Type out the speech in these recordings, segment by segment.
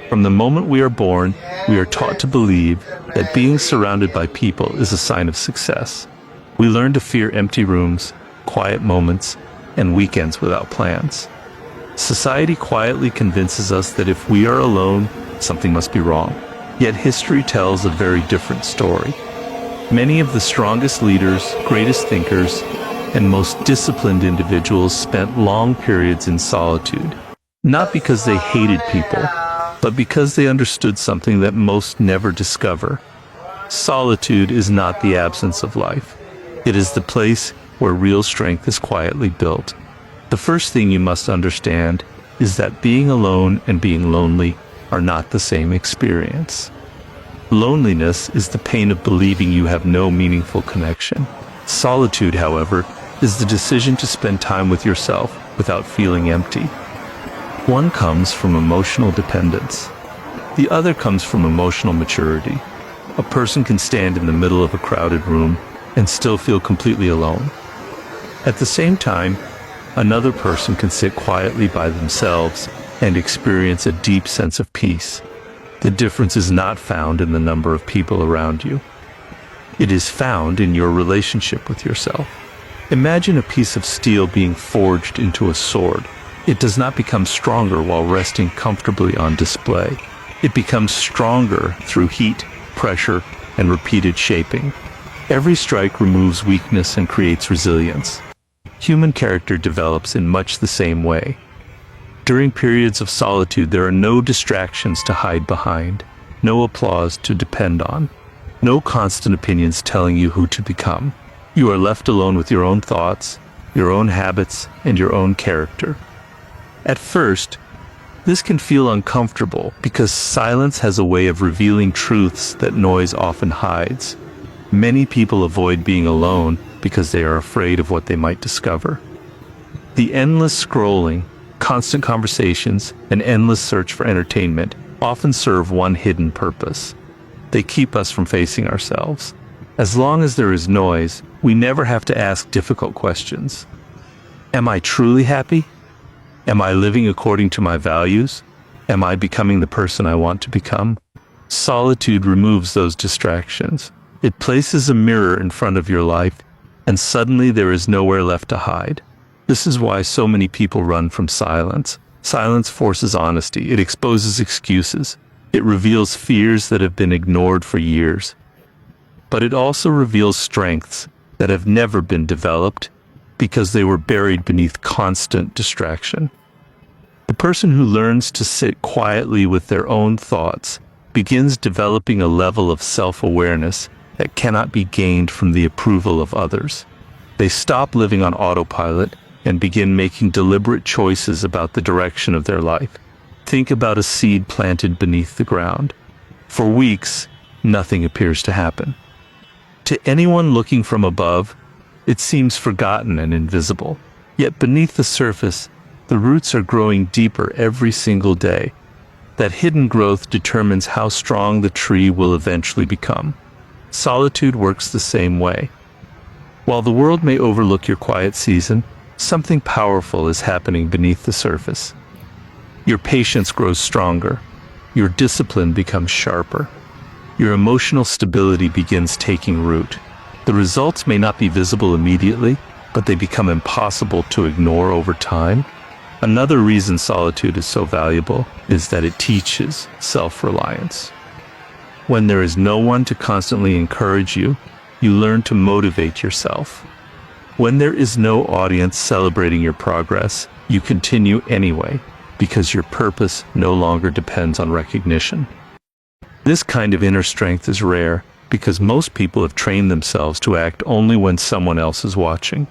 From the moment we are born, we are taught to believe that being surrounded by people is a sign of success. We learn to fear empty rooms, quiet moments, and weekends without plans. Society quietly convinces us that if we are alone, something must be wrong. Yet history tells a very different story. Many of the strongest leaders, greatest thinkers, and most disciplined individuals spent long periods in solitude, not because they hated people, but because they understood something that most never discover. Solitude is not the absence of life. It is the place where real strength is quietly built. The first thing you must understand is that being alone and being lonely are not the same experience. Loneliness is the pain of believing you have no meaningful connection. Solitude, however, is the decision to spend time with yourself without feeling empty. One comes from emotional dependence. The other comes from emotional maturity. A person can stand in the middle of a crowded room and still feel completely alone. At the same time, another person can sit quietly by themselves and experience a deep sense of peace. The difference is not found in the number of people around you. It is found in your relationship with yourself. Imagine a piece of steel being forged into a sword. It does not become stronger while resting comfortably on display. It becomes stronger through heat, pressure, and repeated shaping. Every strike removes weakness and creates resilience. Human character develops in much the same way. During periods of solitude, there are no distractions to hide behind, no applause to depend on, no constant opinions telling you who to become. You are left alone with your own thoughts, your own habits, and your own character. At first, this can feel uncomfortable because silence has a way of revealing truths that noise often hides. Many people avoid being alone because they are afraid of what they might discover. The endless scrolling, constant conversations, and endless search for entertainment often serve one hidden purpose. They keep us from facing ourselves. As long as there is noise, we never have to ask difficult questions. Am I truly happy? Am I living according to my values? Am I becoming the person I want to become? Solitude removes those distractions. It places a mirror in front of your life, and suddenly there is nowhere left to hide. This is why so many people run from silence. Silence forces honesty. It exposes excuses. It reveals fears that have been ignored for years. But it also reveals strengths that have never been developed because they were buried beneath constant distraction. The person who learns to sit quietly with their own thoughts begins developing a level of self-awareness that cannot be gained from the approval of others. They stop living on autopilot and begin making deliberate choices about the direction of their life. Think about a seed planted beneath the ground. For weeks, nothing appears to happen. To anyone looking from above, it seems forgotten and invisible. Yet beneath the surface, the roots are growing deeper every single day. That hidden growth determines how strong the tree will eventually become. Solitude works the same way. While the world may overlook your quiet season, something powerful is happening beneath the surface. Your patience grows stronger. Your discipline becomes sharper. Your emotional stability begins taking root. The results may not be visible immediately, but they become impossible to ignore over time. Another reason solitude is so valuable is that it teaches self-reliance. When there is no one to constantly encourage you, you learn to motivate yourself. When there is no audience celebrating your progress, you continue anyway, because your purpose no longer depends on recognition. This kind of inner strength is rare because most people have trained themselves to act only when someone else is watching.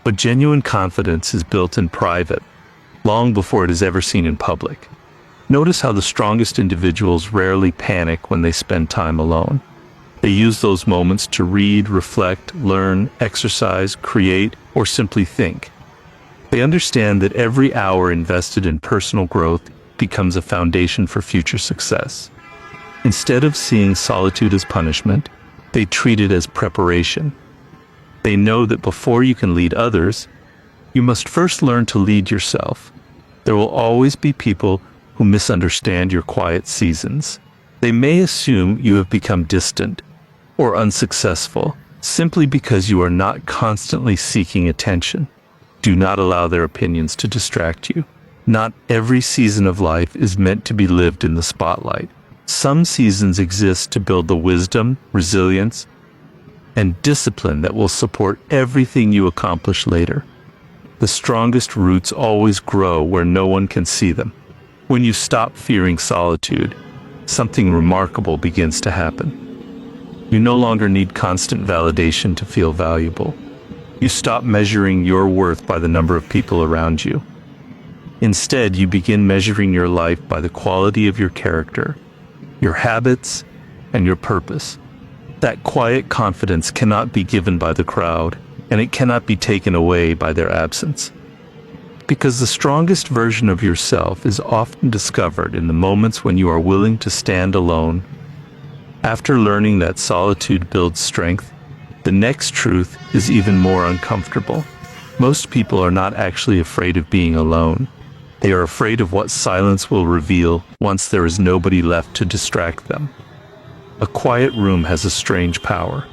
But genuine confidence is built in private, long before it is ever seen in public. Notice how the strongest individuals rarely panic when they spend time alone. They use those moments to read, reflect, learn, exercise, create, or simply think. They understand that every hour invested in personal growth becomes a foundation for future success. Instead of seeing solitude as punishment, they treat it as preparation. They know that before you can lead others, you must first learn to lead yourself. There will always be people who misunderstand your quiet seasons. They may assume you have become distant or unsuccessful simply because you are not constantly seeking attention. Do not allow their opinions to distract you. Not every season of life is meant to be lived in the spotlight. Some seasons exist to build the wisdom, resilience, and discipline that will support everything you accomplish later. The strongest roots always grow where no one can see them. When you stop fearing solitude, something remarkable begins to happen. You no longer need constant validation to feel valuable. You stop measuring your worth by the number of people around you. Instead, you begin measuring your life by the quality of your character, your habits, and your purpose. That quiet confidence cannot be given by the crowd, and it cannot be taken away by their absence. Because the strongest version of yourself is often discovered in the moments when you are willing to stand alone. After learning that solitude builds strength, the next truth is even more uncomfortable. Most people are not actually afraid of being alone. They are afraid of what silence will reveal once there is nobody left to distract them. A quiet room has a strange power.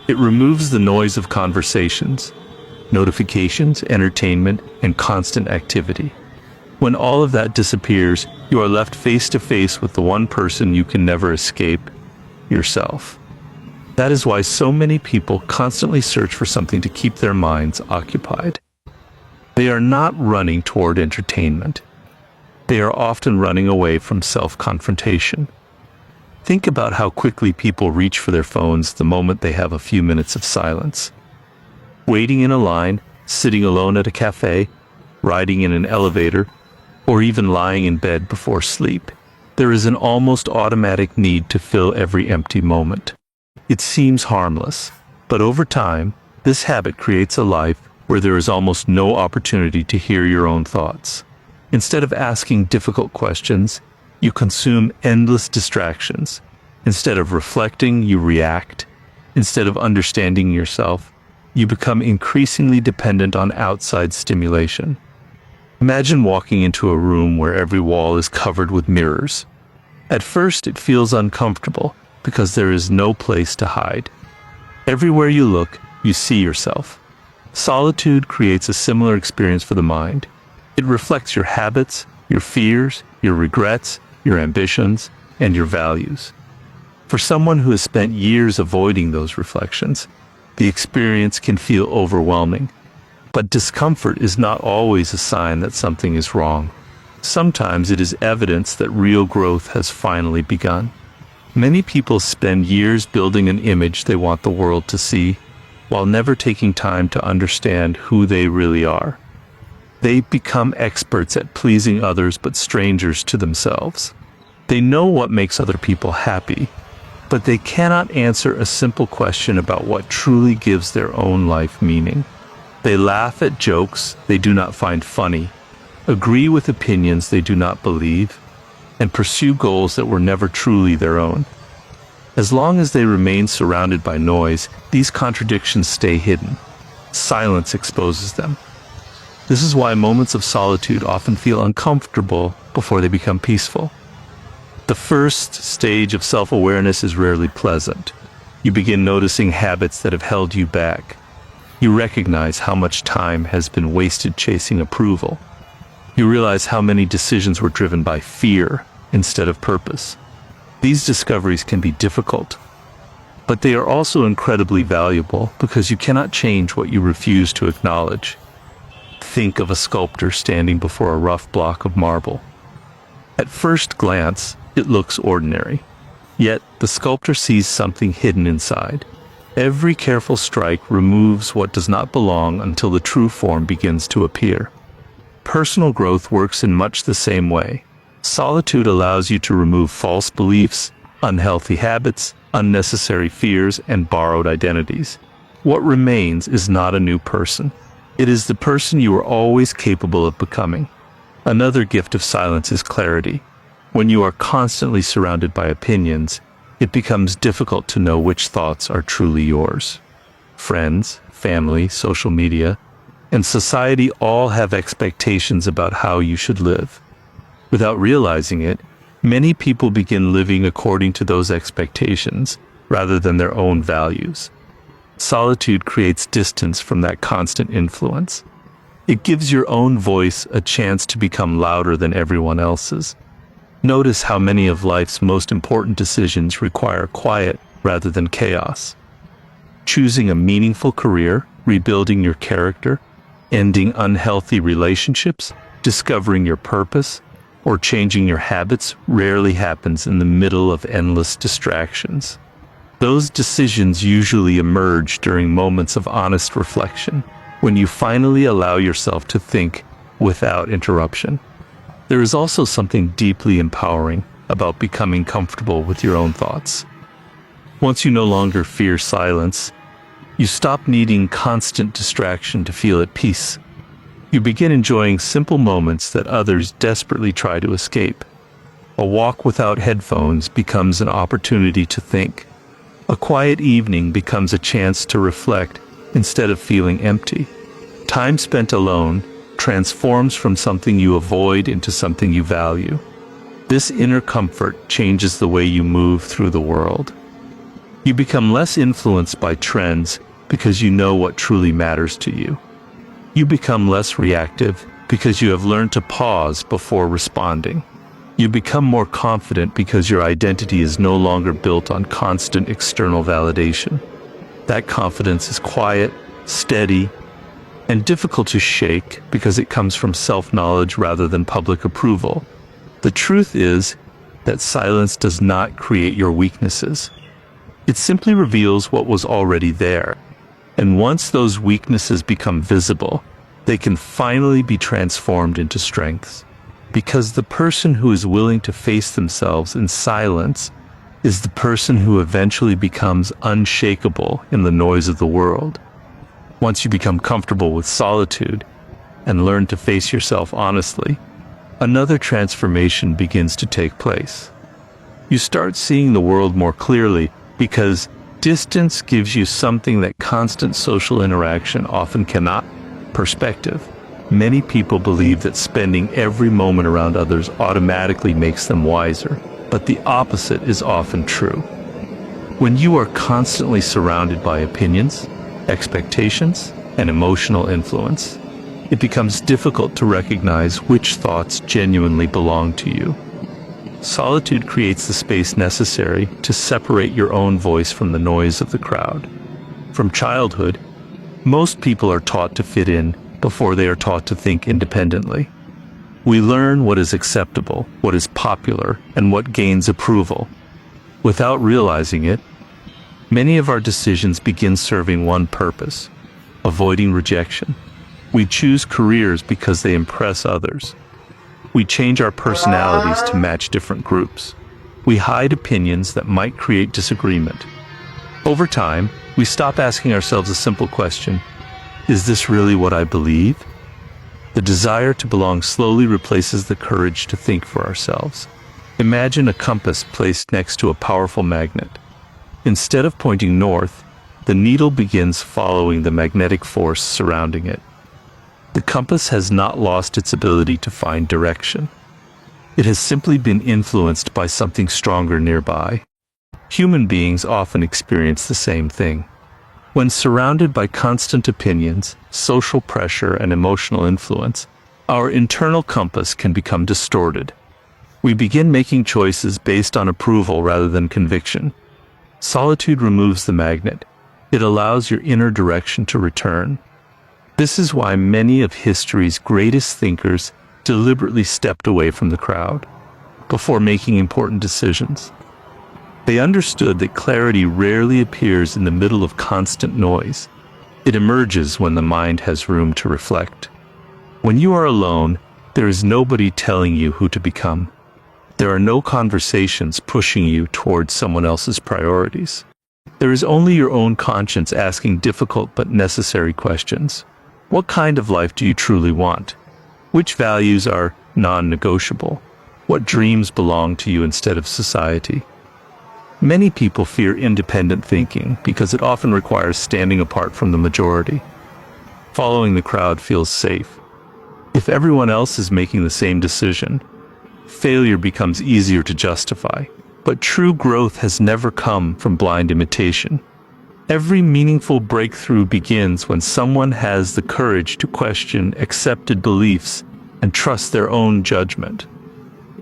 It removes the noise of conversations, notifications, entertainment, and constant activity. When all of that disappears, you are left face to face with the one person you can never escape, yourself. That is why so many people constantly search for something to keep their minds occupied. They are not running toward entertainment. They are often running away from self-confrontation. Think about how quickly people reach for their phones the moment they have a few minutes of silence. Waiting in a line, sitting alone at a cafe, riding in an elevator, or even lying in bed before sleep. There is an almost automatic need to fill every empty moment. It seems harmless, but over time, this habit creates a life where there is almost no opportunity to hear your own thoughts. Instead of asking difficult questions, you consume endless distractions. Instead of reflecting, you react. Instead of understanding yourself, you become increasingly dependent on outside stimulation. Imagine walking into a room where every wall is covered with mirrors. At first, it feels uncomfortable because there is no place to hide. Everywhere you look, you see yourself. Solitude creates a similar experience for the mind. It reflects your habits, your fears, your regrets, your ambitions, and your values. For someone who has spent years avoiding those reflections, the experience can feel overwhelming. But discomfort is not always a sign that something is wrong. Sometimes it is evidence that real growth has finally begun. Many people spend years building an image they want the world to see, while never taking time to understand who they really are. They become experts at pleasing others but strangers to themselves. They know what makes other people happy, but they cannot answer a simple question about what truly gives their own life meaning. They laugh at jokes they do not find funny, agree with opinions they do not believe, and pursue goals that were never truly their own. As long as they remain surrounded by noise, these contradictions stay hidden. Silence exposes them. This is why moments of solitude often feel uncomfortable before they become peaceful. The first stage of self-awareness is rarely pleasant. You begin noticing habits that have held you back. You recognize how much time has been wasted chasing approval. You realize how many decisions were driven by fear instead of purpose. These discoveries can be difficult, but they are also incredibly valuable because you cannot change what you refuse to acknowledge. Think of a sculptor standing before a rough block of marble. At first glance, it looks ordinary. Yet, the sculptor sees something hidden inside. Every careful strike removes what does not belong until the true form begins to appear. Personal growth works in much the same way. Solitude allows you to remove false beliefs, unhealthy habits, unnecessary fears, and borrowed identities. What remains is not a new person. It is the person you are always capable of becoming. Another gift of silence is clarity. When you are constantly surrounded by opinions, it becomes difficult to know which thoughts are truly yours. Friends, family, social media, and society all have expectations about how you should live. Without realizing it, many people begin living according to those expectations rather than their own values. Solitude creates distance from that constant influence. It gives your own voice a chance to become louder than everyone else's. Notice how many of life's most important decisions require quiet rather than chaos. Choosing a meaningful career, rebuilding your character, ending unhealthy relationships, discovering your purpose, or changing your habits rarely happens in the middle of endless distractions. Those decisions usually emerge during moments of honest reflection, when you finally allow yourself to think without interruption. There is also something deeply empowering about becoming comfortable with your own thoughts. Once you no longer fear silence, you stop needing constant distraction to feel at peace. You begin enjoying simple moments that others desperately try to escape. A walk without headphones becomes an opportunity to think. A quiet evening becomes a chance to reflect instead of feeling empty. Time spent alone transforms from something you avoid into something you value. This inner comfort changes the way you move through the world. You become less influenced by trends because you know what truly matters to you. You become less reactive because you have learned to pause before responding. You become more confident because your identity is no longer built on constant external validation. That confidence is quiet, steady, and difficult to shake because it comes from self-knowledge rather than public approval. The truth is that silence does not create your weaknesses. It simply reveals what was already there. And once those weaknesses become visible, they can finally be transformed into strengths. Because the person who is willing to face themselves in silence is the person who eventually becomes unshakable in the noise of the world. Once you become comfortable with solitude and learn to face yourself honestly, another transformation begins to take place. You start seeing the world more clearly because distance gives you something that constant social interaction often cannot: perspective. Many people believe that spending every moment around others automatically makes them wiser, but the opposite is often true. When you are constantly surrounded by opinions, expectations, and emotional influence, it becomes difficult to recognize which thoughts genuinely belong to you. Solitude creates the space necessary to separate your own voice from the noise of the crowd. From childhood, most people are taught to fit in before they are taught to think independently. We learn what is acceptable, what is popular, and what gains approval. Without realizing it, many of our decisions begin serving one purpose: avoiding rejection. We choose careers because they impress others. We change our personalities to match different groups. We hide opinions that might create disagreement. Over time, we stop asking ourselves a simple question: is this really what I believe? The desire to belong slowly replaces the courage to think for ourselves. Imagine a compass placed next to a powerful magnet. Instead of pointing north, the needle begins following the magnetic force surrounding it. The compass has not lost its ability to find direction. It has simply been influenced by something stronger nearby. Human beings often experience the same thing. When surrounded by constant opinions, social pressure, and emotional influence, our internal compass can become distorted. We begin making choices based on approval rather than conviction. Solitude removes the magnet. It allows your inner direction to return. This is why many of history's greatest thinkers deliberately stepped away from the crowd before making important decisions. They understood that clarity rarely appears in the middle of constant noise. It emerges when the mind has room to reflect. When you are alone, there is nobody telling you who to become. There are no conversations pushing you towards someone else's priorities. There is only your own conscience asking difficult but necessary questions. What kind of life do you truly want? Which values are non-negotiable? What dreams belong to you instead of society? Many people fear independent thinking because it often requires standing apart from the majority. Following the crowd feels safe. If everyone else is making the same decision, failure becomes easier to justify. But true growth has never come from blind imitation. Every meaningful breakthrough begins when someone has the courage to question accepted beliefs and trust their own judgment.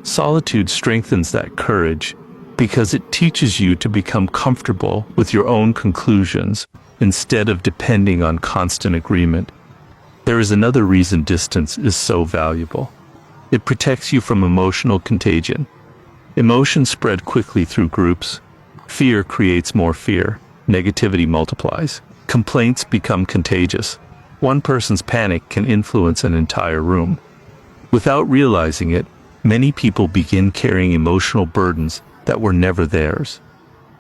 Solitude strengthens that courage because it teaches you to become comfortable with your own conclusions instead of depending on constant agreement. There is another reason distance is so valuable. It protects you from emotional contagion. Emotions spread quickly through groups. Fear creates more fear. Negativity multiplies. Complaints become contagious. One person's panic can influence an entire room. Without realizing it, many people begin carrying emotional burdens that were never theirs.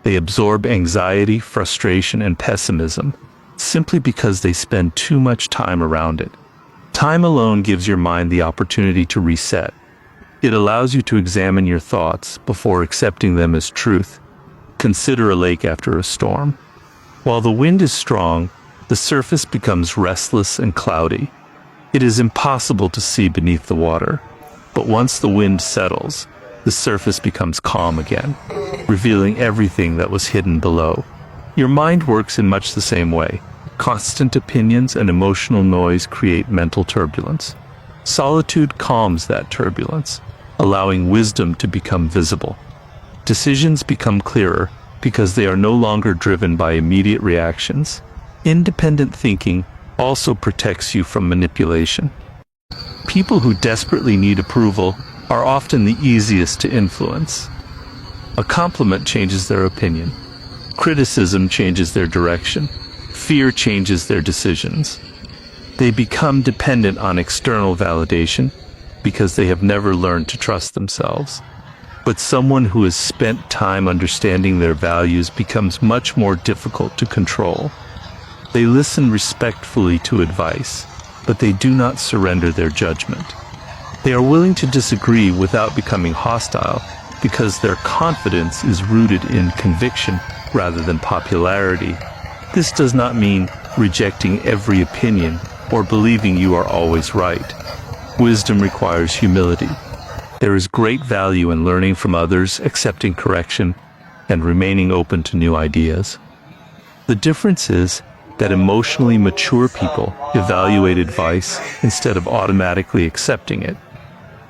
They absorb anxiety, frustration, and pessimism simply because they spend too much time around it. Time alone gives your mind the opportunity to reset. It allows you to examine your thoughts before accepting them as truth. Consider a lake after a storm. While the wind is strong, the surface becomes restless and cloudy. It is impossible to see beneath the water. But once the wind settles, the surface becomes calm again, revealing everything that was hidden below. Your mind works in much the same way. Constant opinions and emotional noise create mental turbulence. Solitude calms that turbulence, allowing wisdom to become visible. Decisions become clearer because they are no longer driven by immediate reactions. Independent thinking also protects you from manipulation. People who desperately need approval are often the easiest to influence. A compliment changes their opinion. Criticism changes their direction. Fear changes their decisions. They become dependent on external validation because they have never learned to trust themselves. But someone who has spent time understanding their values becomes much more difficult to control. They listen respectfully to advice, but they do not surrender their judgment. They are willing to disagree without becoming hostile because their confidence is rooted in conviction rather than popularity. This does not mean rejecting every opinion or believing you are always right. Wisdom requires humility. There is great value in learning from others, accepting correction, and remaining open to new ideas. The difference is that emotionally mature people evaluate advice instead of automatically accepting it.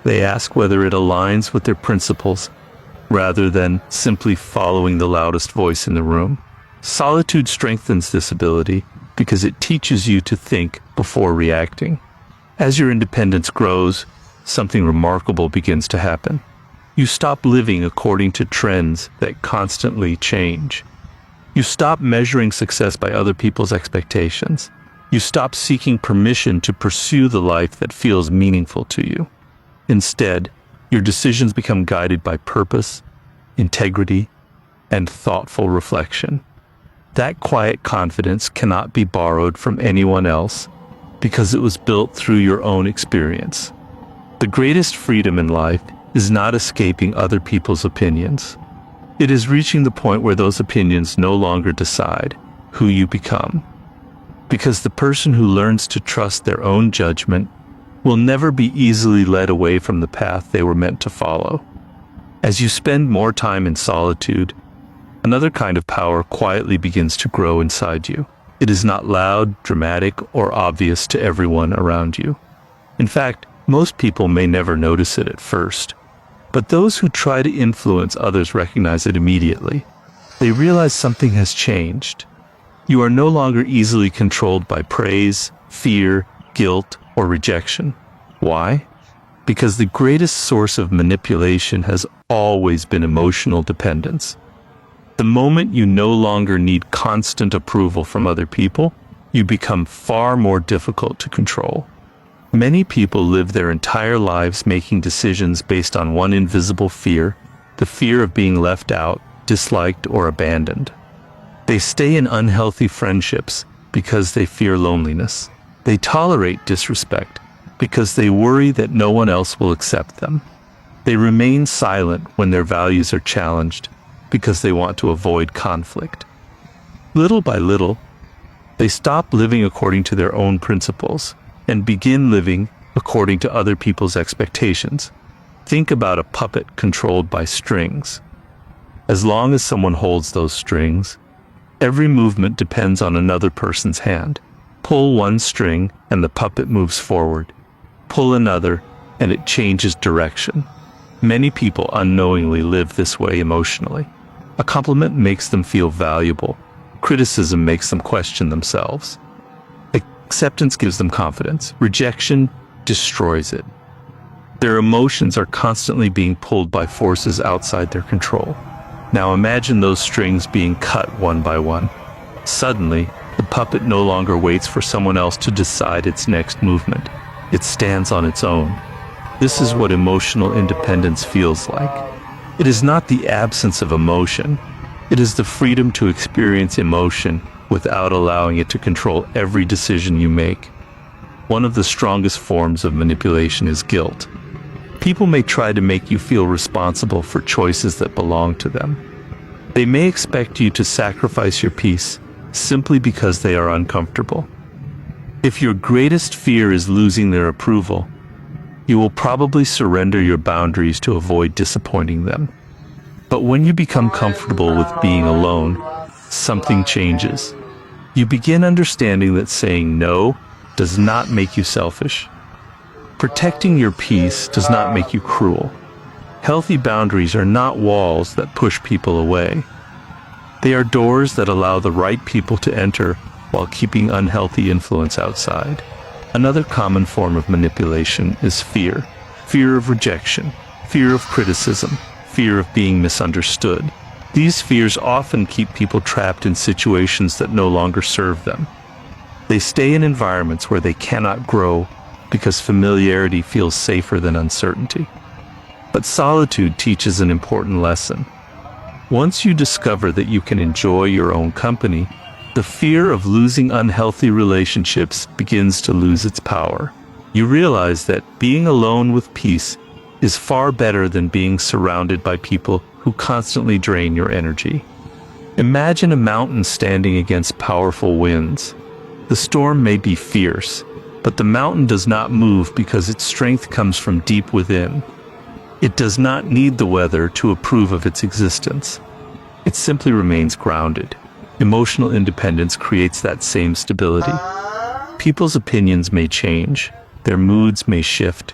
They ask whether it aligns with their principles rather than simply following the loudest voice in the room. Solitude strengthens this ability because it teaches you to think before reacting. As your independence grows, something remarkable begins to happen. You stop living according to trends that constantly change. You stop measuring success by other people's expectations. You stop seeking permission to pursue the life that feels meaningful to you. Instead, your decisions become guided by purpose, integrity, and thoughtful reflection. That quiet confidence cannot be borrowed from anyone else because it was built through your own experience. The greatest freedom in life is not escaping other people's opinions. It is reaching the point where those opinions no longer decide who you become. Because the person who learns to trust their own judgment will never be easily led away from the path they were meant to follow. As you spend more time in solitude, another kind of power quietly begins to grow inside you. It is not loud, dramatic, or obvious to everyone around you. In fact, most people may never notice it at first, but those who try to influence others recognize it immediately. They realize something has changed. You are no longer easily controlled by praise, fear, guilt, or rejection. Why? Because the greatest source of manipulation has always been emotional dependence. The moment you no longer need constant approval from other people, you become far more difficult to control. Many people live their entire lives making decisions based on one invisible fear, the fear of being left out, disliked, or abandoned. They stay in unhealthy friendships because they fear loneliness. They tolerate disrespect because they worry that no one else will accept them. They remain silent when their values are challenged because they want to avoid conflict. Little by little, they stop living according to their own principles and begin living according to other people's expectations. Think about a puppet controlled by strings. As long as someone holds those strings, every movement depends on another person's hand. Pull one string and the puppet moves forward. Pull another and it changes direction. Many people unknowingly live this way emotionally. A compliment makes them feel valuable. Criticism makes them question themselves. Acceptance gives them confidence. Rejection destroys it. Their emotions are constantly being pulled by forces outside their control. Now imagine those strings being cut one by one. Suddenly, the puppet no longer waits for someone else to decide its next movement. It stands on its own. This is what emotional independence feels like. It is not the absence of emotion. It is the freedom to experience emotion without allowing it to control every decision you make. One of the strongest forms of manipulation is guilt. People may try to make you feel responsible for choices that belong to them. They may expect you to sacrifice your peace simply because they are uncomfortable. If your greatest fear is losing their approval, you will probably surrender your boundaries to avoid disappointing them. But when you become comfortable with being alone, something changes. You begin understanding that saying no does not make you selfish. Protecting your peace does not make you cruel. Healthy boundaries are not walls that push people away. They are doors that allow the right people to enter while keeping unhealthy influence outside. Another common form of manipulation is fear. Fear of rejection, fear of criticism, fear of being misunderstood. These fears often keep people trapped in situations that no longer serve them. They stay in environments where they cannot grow because familiarity feels safer than uncertainty. But solitude teaches an important lesson. Once you discover that you can enjoy your own company, the fear of losing unhealthy relationships begins to lose its power. You realize that being alone with peace is far better than being surrounded by people who constantly drain your energy. Imagine a mountain standing against powerful winds. The storm may be fierce, but the mountain does not move because its strength comes from deep within. It does not need the weather to approve of its existence. It simply remains grounded. Emotional independence creates that same stability. People's opinions may change, their moods may shift.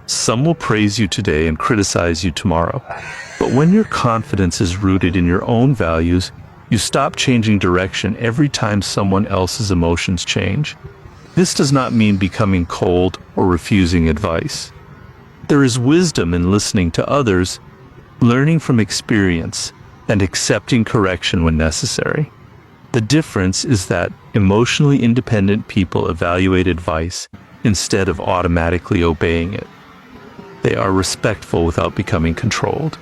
Some will praise you today and criticize you tomorrow. But when your confidence is rooted in your own values, you stop changing direction every time someone else's emotions change. This does not mean becoming cold or refusing advice. There is wisdom in listening to others, learning from experience, and accepting correction when necessary. The difference is that emotionally independent people evaluate advice instead of automatically obeying it. They are respectful without becoming controlled.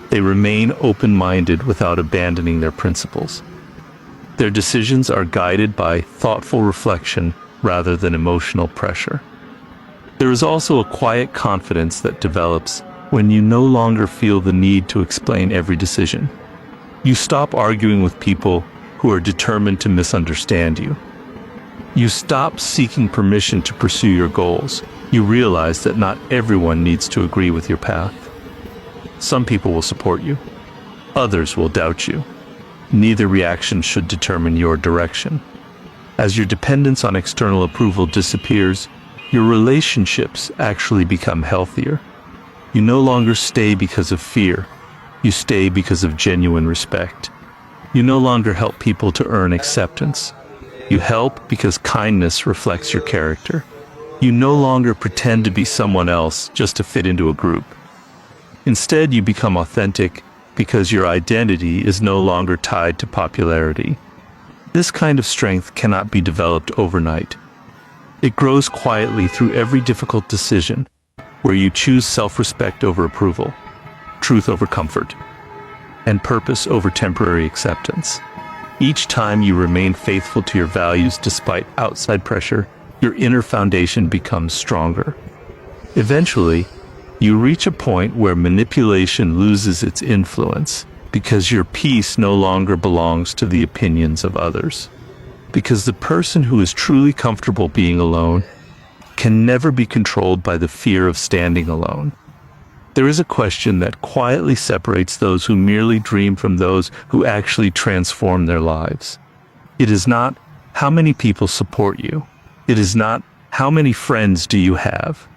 They remain open-minded without abandoning their principles. Their decisions are guided by thoughtful reflection rather than emotional pressure. There is also a quiet confidence that develops when you no longer feel the need to explain every decision. You stop arguing with people who are determined to misunderstand you. You stop seeking permission to pursue your goals. You realize that not everyone needs to agree with your path. Some people will support you. Others will doubt you. Neither reaction should determine your direction. As your dependence on external approval disappears, your relationships actually become healthier. You no longer stay because of fear. You stay because of genuine respect. You no longer help people to earn acceptance. You help because kindness reflects your character. You no longer pretend to be someone else just to fit into a group. Instead, you become authentic because your identity is no longer tied to popularity. This kind of strength cannot be developed overnight. It grows quietly through every difficult decision, where you choose self-respect over approval, truth over comfort, and purpose over temporary acceptance. Each time you remain faithful to your values despite outside pressure, your inner foundation becomes stronger. Eventually, you reach a point where manipulation loses its influence because your peace no longer belongs to the opinions of others. Because the person who is truly comfortable being alone can never be controlled by the fear of standing alone. There is a question that quietly separates those who merely dream from those who actually transform their lives. It is not, how many people support you? It is not, how many friends do you have?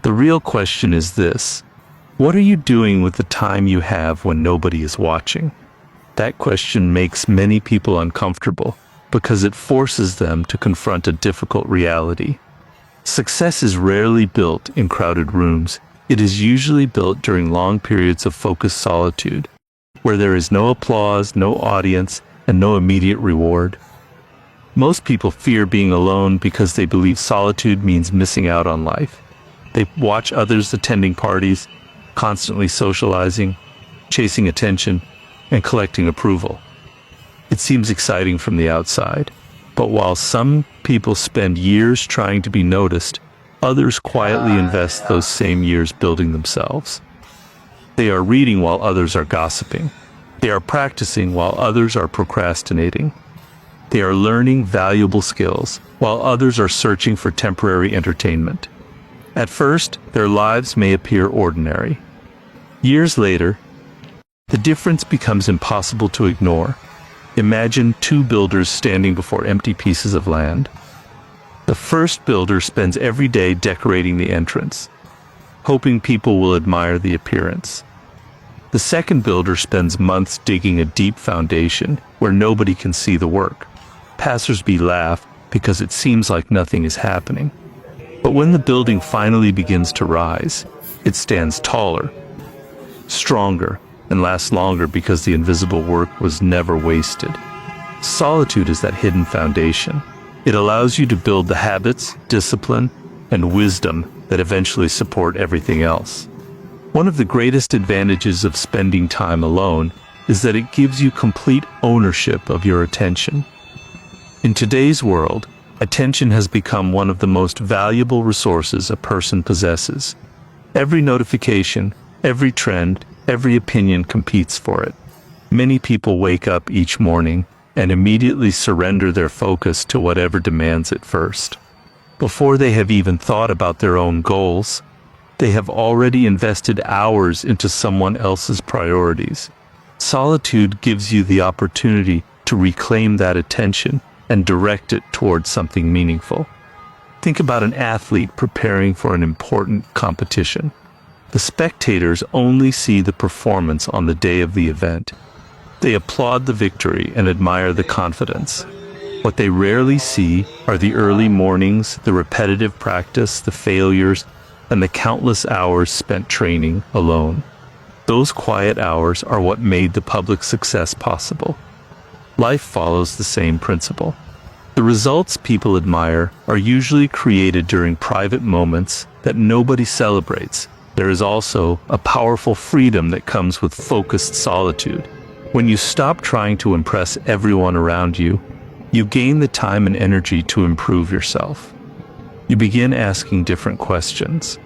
The real question is this: what are you doing with the time you have when nobody is watching? That question makes many people uncomfortable because it forces them to confront a difficult reality. Success is rarely built in crowded rooms. It is usually built during long periods of focused solitude, where there is no applause, no audience, and no immediate reward. Most people fear being alone because they believe solitude means missing out on life. They watch others attending parties, constantly socializing, chasing attention, and collecting approval. It seems exciting from the outside, but while some people spend years trying to be noticed, others quietly invest those same years building themselves. They are reading while others are gossiping. They are practicing while others are procrastinating. They are learning valuable skills while others are searching for temporary entertainment. At first, their lives may appear ordinary. Years later, the difference becomes impossible to ignore. Imagine two builders standing before empty pieces of land. The first builder spends every day decorating the entrance, hoping people will admire the appearance. The second builder spends months digging a deep foundation where nobody can see the work. Passers-by laugh because it seems like nothing is happening. But when the building finally begins to rise, it stands taller, stronger, and lasts longer because the invisible work was never wasted. Solitude is that hidden foundation. It allows you to build the habits, discipline, and wisdom that eventually support everything else. One of the greatest advantages of spending time alone is that it gives you complete ownership of your attention. In today's world, attention has become one of the most valuable resources a person possesses. Every notification, every trend, every opinion competes for it. Many people wake up each morning and immediately surrender their focus to whatever demands it first. Before they have even thought about their own goals, they have already invested hours into someone else's priorities. Solitude gives you the opportunity to reclaim that attention and direct it towards something meaningful. Think about an athlete preparing for an important competition. The spectators only see the performance on the day of the event. They applaud the victory and admire the confidence. What they rarely see are the early mornings, the repetitive practice, the failures, and the countless hours spent training alone. Those quiet hours are what made the public success possible. Life follows the same principle. The results people admire are usually created during private moments that nobody celebrates. There is also a powerful freedom that comes with focused solitude. When you stop trying to impress everyone around you, you gain the time and energy to improve yourself. You begin asking different questions.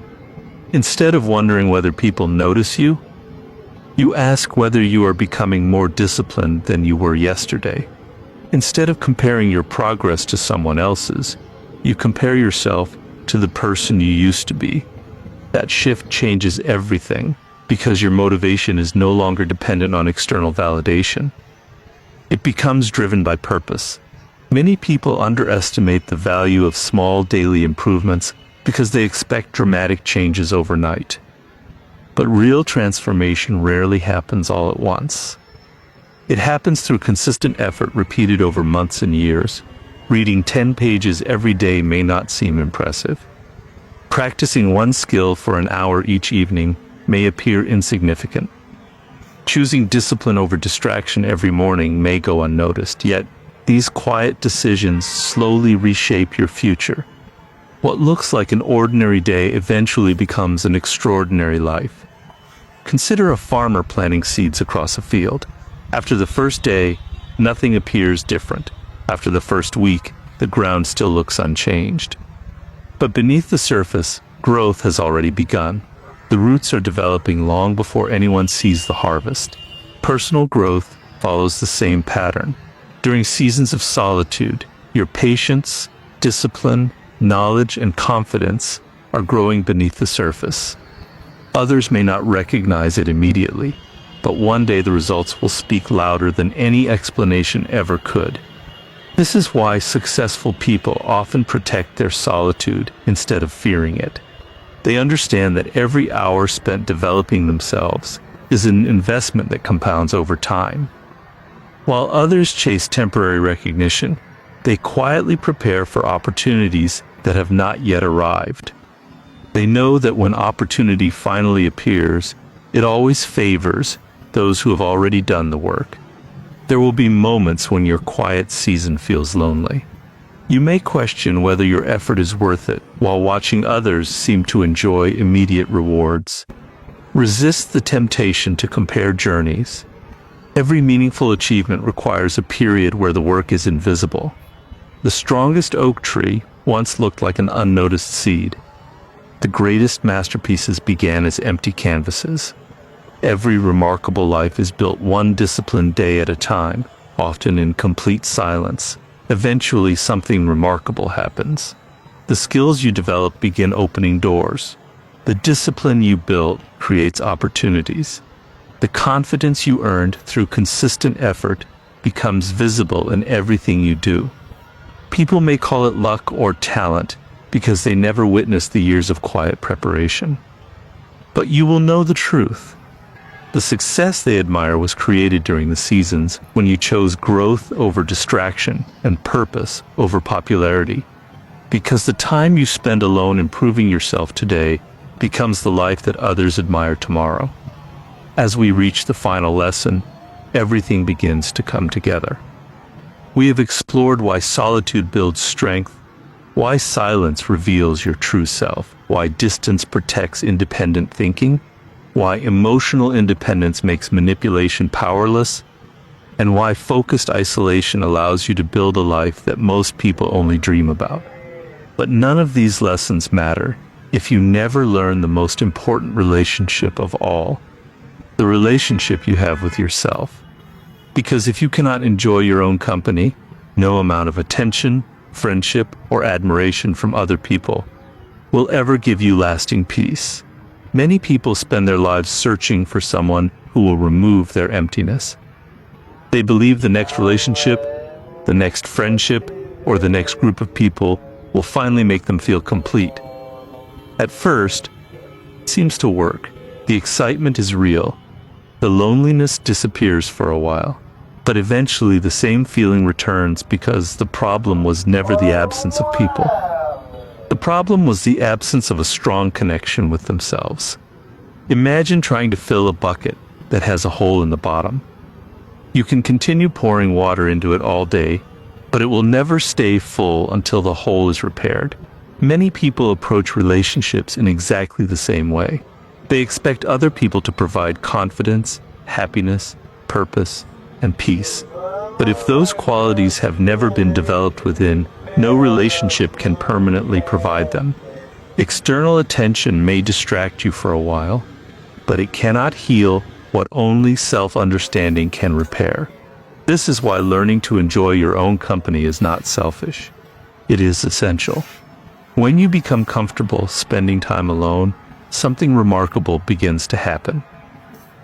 Instead of wondering whether people notice you, you ask whether you are becoming more disciplined than you were yesterday. Instead of comparing your progress to someone else's, you compare yourself to the person you used to be. That shift changes everything because your motivation is no longer dependent on external validation. It becomes driven by purpose. Many people underestimate the value of small daily improvements because they expect dramatic changes overnight. But real transformation rarely happens all at once. It happens through consistent effort repeated over months and years. Reading 10 pages every day may not seem impressive. Practicing one skill for an hour each evening may appear insignificant. Choosing discipline over distraction every morning may go unnoticed, yet these quiet decisions slowly reshape your future. What looks like an ordinary day eventually becomes an extraordinary life. Consider a farmer planting seeds across a field. After the first day, nothing appears different. After the first week, the ground still looks unchanged. But beneath the surface, growth has already begun. The roots are developing long before anyone sees the harvest. Personal growth follows the same pattern. During seasons of solitude, your patience, discipline, knowledge, and confidence are growing beneath the surface. Others may not recognize it immediately, but one day the results will speak louder than any explanation ever could. This is why successful people often protect their solitude instead of fearing it. They understand that every hour spent developing themselves is an investment that compounds over time. While others chase temporary recognition, they quietly prepare for opportunities that have not yet arrived. They know that when opportunity finally appears, it always favors those who have already done the work. There will be moments when your quiet season feels lonely. You may question whether your effort is worth it while watching others seem to enjoy immediate rewards. Resist the temptation to compare journeys. Every meaningful achievement requires a period where the work is invisible. The strongest oak tree once looked like an unnoticed seed. The greatest masterpieces began as empty canvases. Every remarkable life is built one disciplined day at a time, often in complete silence. Eventually, something remarkable happens. The skills you develop begin opening doors. The discipline you built creates opportunities. The confidence you earned through consistent effort becomes visible in everything you do. People may call it luck or talent because they never witnessed the years of quiet preparation. But you will know the truth. The success they admire was created during the seasons when you chose growth over distraction and purpose over popularity. Because the time you spend alone improving yourself today becomes the life that others admire tomorrow. As we reach the final lesson, everything begins to come together. We have explored why solitude builds strength, why silence reveals your true self, why distance protects independent thinking, why emotional independence makes manipulation powerless, and why focused isolation allows you to build a life that most people only dream about. But none of these lessons matter if you never learn the most important relationship of all, the relationship you have with yourself. Because if you cannot enjoy your own company, no amount of attention, friendship, or admiration from other people will ever give you lasting peace. Many people spend their lives searching for someone who will remove their emptiness. They believe the next relationship, the next friendship, or the next group of people will finally make them feel complete. At first, it seems to work. The excitement is real. The loneliness disappears for a while. But eventually the same feeling returns because the problem was never the absence of people. The problem was the absence of a strong connection with themselves. Imagine trying to fill a bucket that has a hole in the bottom. You can continue pouring water into it all day, but it will never stay full until the hole is repaired. Many people approach relationships in exactly the same way. They expect other people to provide confidence, happiness, purpose, and peace. But if those qualities have never been developed within, no relationship can permanently provide them. External attention may distract you for a while, but it cannot heal what only self-understanding can repair. This is why learning to enjoy your own company is not selfish. It is essential. When you become comfortable spending time alone, something remarkable begins to happen.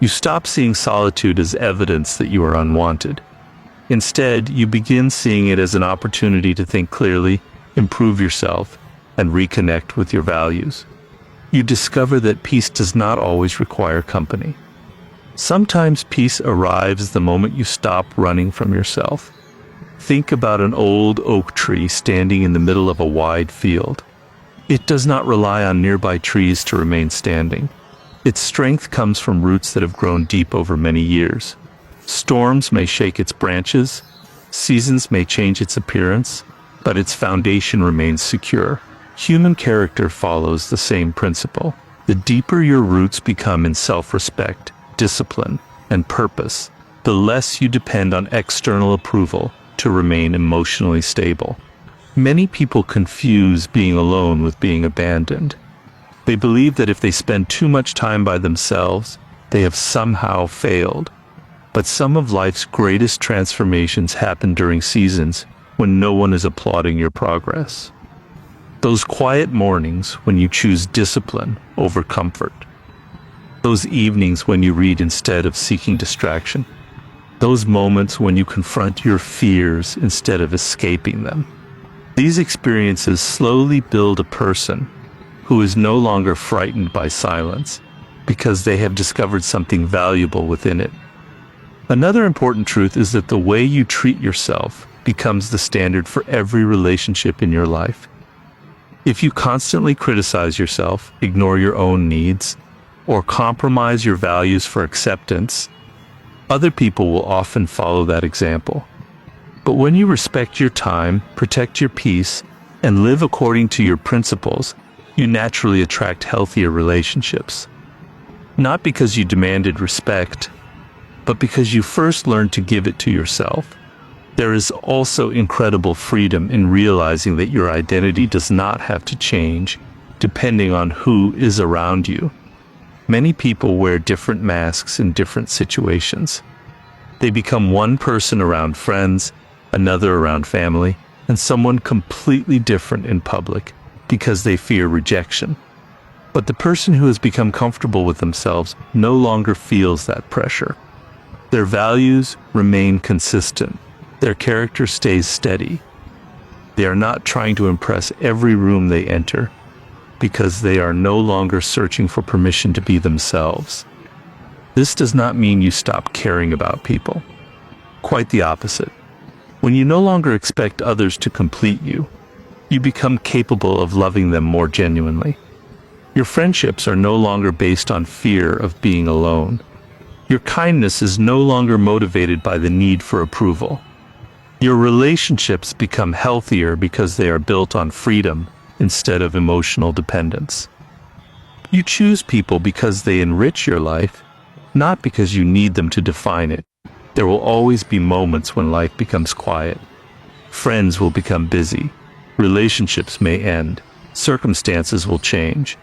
You stop seeing solitude as evidence that you are unwanted. Instead, you begin seeing it as an opportunity to think clearly, improve yourself, and reconnect with your values. You discover that peace does not always require company. Sometimes peace arrives the moment you stop running from yourself. Think about an old oak tree standing in the middle of a wide field. It does not rely on nearby trees to remain standing. Its strength comes from roots that have grown deep over many years. Storms may shake its branches, seasons may change its appearance, but its foundation remains secure. Human character follows the same principle. The deeper your roots become in self-respect, discipline, and purpose, the less you depend on external approval to remain emotionally stable. Many people confuse being alone with being abandoned. They believe that if they spend too much time by themselves, they have somehow failed. But some of life's greatest transformations happen during seasons when no one is applauding your progress. Those quiet mornings when you choose discipline over comfort. those evenings when you read instead of seeking distraction, those moments when you confront your fears instead of escaping them. These experiences slowly build a person who is no longer frightened by silence because they have discovered something valuable within it. Another important truth is that the way you treat yourself becomes the standard for every relationship in your life. If you constantly criticize yourself, ignore your own needs, or compromise your values for acceptance, other people will often follow that example. But when you respect your time, protect your peace, and live according to your principles, you naturally attract healthier relationships. Not because you demanded respect, but because you first learned to give it to yourself. There is also incredible freedom in realizing that your identity does not have to change depending on who is around you. Many people wear different masks in different situations. They become one person around friends, another around family, and someone completely different in public because they fear rejection. But the person who has become comfortable with themselves no longer feels that pressure. Their values remain consistent. Their character stays steady. They are not trying to impress every room they enter because they are no longer searching for permission to be themselves. This does not mean you stop caring about people. Quite the opposite. When you no longer expect others to complete you, you become capable of loving them more genuinely. Your friendships are no longer based on fear of being alone. Your kindness is no longer motivated by the need for approval. Your relationships become healthier because they are built on freedom instead of emotional dependence. You choose people because they enrich your life, not because you need them to define it. There will always be moments when life becomes quiet. Friends will become busy. Relationships may end. Circumstances will change.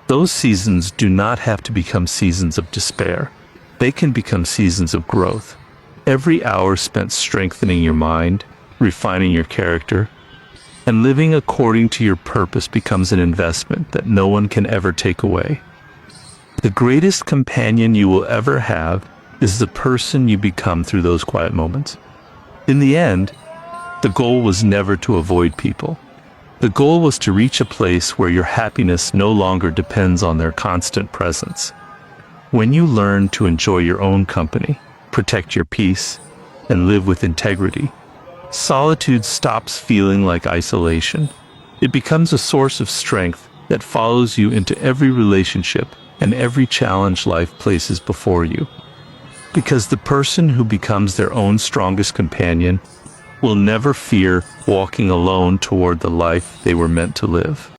Those seasons do not have to become seasons of despair. They can become seasons of growth. Every hour spent strengthening your mind, refining your character, and living according to your purpose becomes an investment that no one can ever take away. The greatest companion you will ever have is the person you become through those quiet moments. In the end, the goal was never to avoid people. The goal was to reach a place where your happiness no longer depends on their constant presence. When you learn to enjoy your own company, protect your peace, and live with integrity, solitude stops feeling like isolation. It becomes a source of strength that follows you into every relationship and every challenge life places before you. Because the person who becomes their own strongest companion will never fear walking alone toward the life they were meant to live.